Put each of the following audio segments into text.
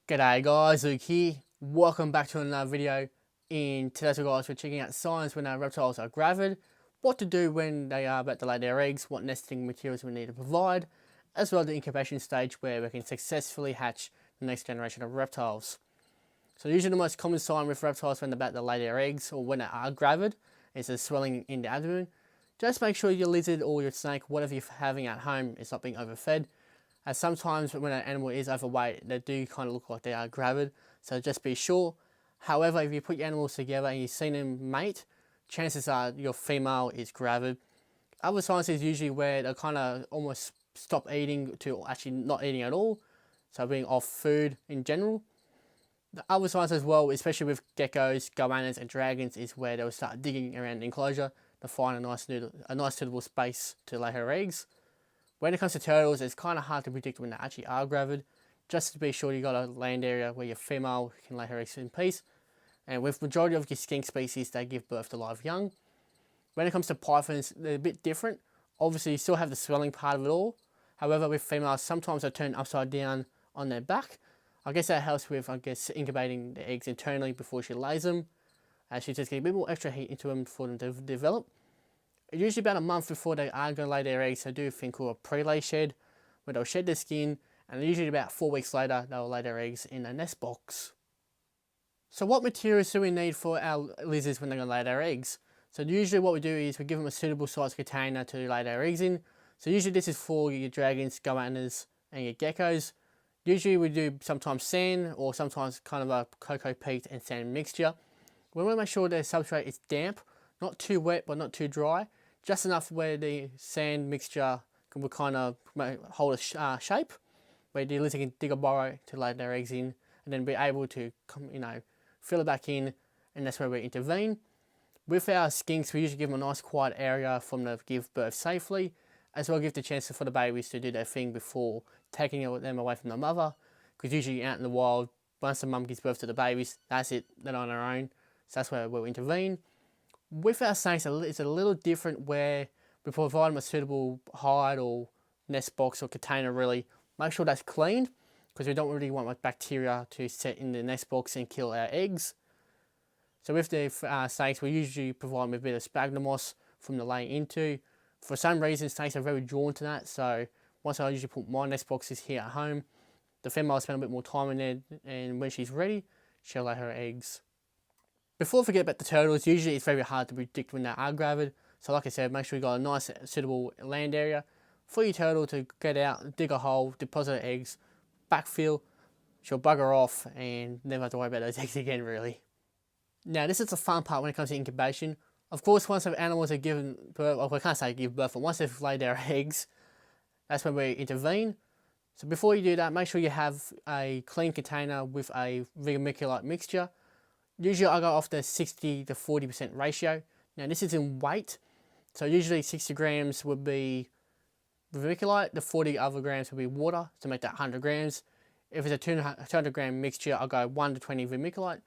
G'day guys, Luke here. Welcome back to another video. In today's video guys, we're checking out signs when our reptiles are gravid, what to do when they are about to lay their eggs, what nesting materials we need to provide, as well as the incubation stage where we can successfully hatch the next generation of reptiles. So usually the most common sign with reptiles when they're about to lay their eggs or when they are gravid is a swelling in the abdomen. Just make sure your lizard or your snake, whatever you're having at home, is not being overfed. As sometimes when an animal is overweight, they do kind of look like they are gravid, so just be sure. However, if you put your animals together and you've seen them mate, chances are your female is gravid. Other signs is usually where they kind of almost stop eating to actually not eating at all, so being off food in general. The other signs as well, especially with geckos, goannas and dragons, is where they'll start digging around the enclosure to find a nice suitable space to lay her eggs. When it comes to turtles, it's kind of hard to predict when they actually are gravid. Just to be sure you got a land area where your female can lay her eggs in peace. And with majority of your skink species, they give birth to live young. When it comes to pythons, they're a bit different. Obviously, you still have the swelling part of it all. However, with females, sometimes they turn upside down on their back. I guess that helps with, incubating the eggs internally before she lays them. She just gets a bit more extra heat into them for them to develop. Usually about a month before they are going to lay their eggs, they do a thing called a pre-lay shed, where they'll shed their skin, and usually about 4 weeks later, they'll lay their eggs in a nest box. So what materials do we need for our lizards when they're going to lay their eggs? So usually what we do is we give them a suitable size container to lay their eggs in. So usually this is for your dragons, goannas, and your geckos. Usually we do sometimes sand, or sometimes kind of a cocoa peat and sand mixture. We want to make sure their substrate is damp, not too wet but not too dry, just enough where the sand mixture will kind of hold a shape, where the lizard can dig a burrow to lay their eggs in, and then be able to, fill it back in, and that's where we intervene. With our skinks, we usually give them a nice quiet area for them to give birth safely, as well give the chance for the babies to do their thing before taking them away from the mother, because usually out in the wild, once the mum gives birth to the babies, that's it, they're on their own, so that's where we'll intervene. With our snakes, it's a little different where we provide them a suitable hide or nest box or container really. Make sure that's cleaned, because we don't really want like bacteria to set in the nest box and kill our eggs. So with the snakes, we usually provide them with a bit of sphagnum moss from the lay into. For some reason, snakes are very drawn to that, so once I usually put my nest boxes here at home, the female will spend a bit more time in there, and when she's ready, she'll lay her eggs. Before we forget about the turtles, usually it's very hard to predict when they are gravid. So like I said, make sure you got a nice suitable land area for your turtle to get out, dig a hole, deposit her eggs, backfill, she'll bugger off and never have to worry about those eggs again really. Now this is the fun part when it comes to incubation. Of course, once the animals are given birth, well, I can't say give birth, but once they've laid their eggs, that's when we intervene. So before you do that, make sure you have a clean container with a vermiculite mixture. Usually I go off the 60 to 40% ratio. Now this is in weight, so usually 60 grams would be vermiculite, the 40 other grams would be water to make that 100 grams. If it's a 200 gram mixture, I'll go 1 to 20 vermiculite,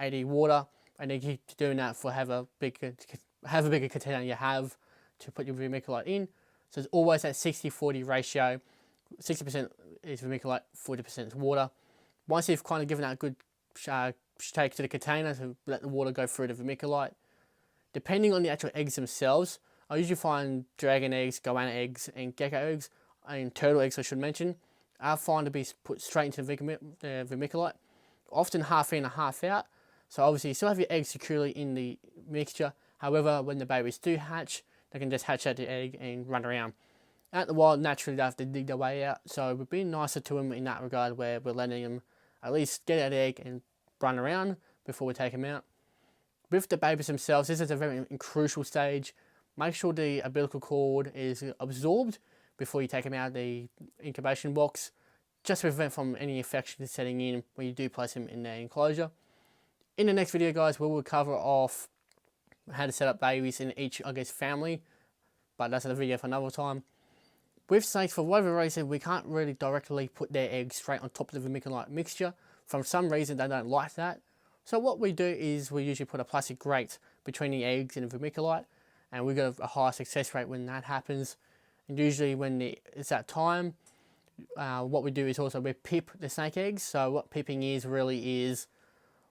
80 water, and then keep doing that for have a bigger container you have to put your vermiculite in. So it's always that 60-40 ratio. 60% is vermiculite, 40% is water. Once you've kind of given that a good shake to the container to let the water go through the vermiculite. Depending on the actual eggs themselves, I usually find dragon eggs, goanna eggs, and gecko eggs, and turtle eggs I should mention, I find to be put straight into the vermiculite, often half in and half out. So obviously you still have your eggs securely in the mixture. However, when the babies do hatch, they can just hatch out the egg and run around. Out in the wild, naturally they have to dig their way out, so we're being nicer to them in that regard, where we're letting them at least get out the egg and run around before we take them out. With the babies themselves, this is a very crucial stage. Make sure the umbilical cord is absorbed before you take them out of the incubation box, just to prevent from any infection setting in when you do place them in their enclosure. In the next video, guys, we will cover off how to set up babies in each, family, but that's a video for another time. With snakes, for whatever reason, we can't really directly put their eggs straight on top of the vermiculite mixture. For some reason, they don't like that. So what we do is we usually put a plastic grate between the eggs and the vermiculite, and we get a high success rate when that happens. And usually when it's that time, what we do is also we pip the snake eggs. So what pipping is really is,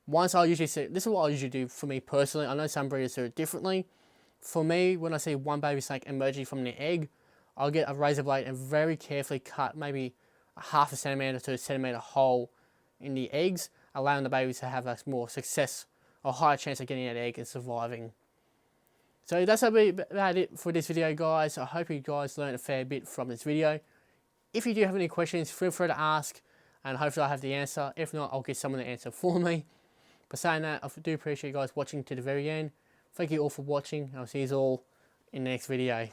once I usually see, this is what I usually do for me personally. I know some breeders do it differently. For me, when I see one baby snake emerging from the egg, I'll get a razor blade and very carefully cut maybe a half a centimetre to a centimetre hole in the eggs, allowing the babies to have a more success or higher chance of getting that egg and surviving. So that's about it for this video, guys. I hope you guys learned a fair bit from this video. If you do have any questions, feel free to ask, and hopefully I have the answer. If not, I'll get someone to answer for me. But saying that, I do appreciate you guys watching to the very end. Thank you all for watching. I'll see you all in the next video.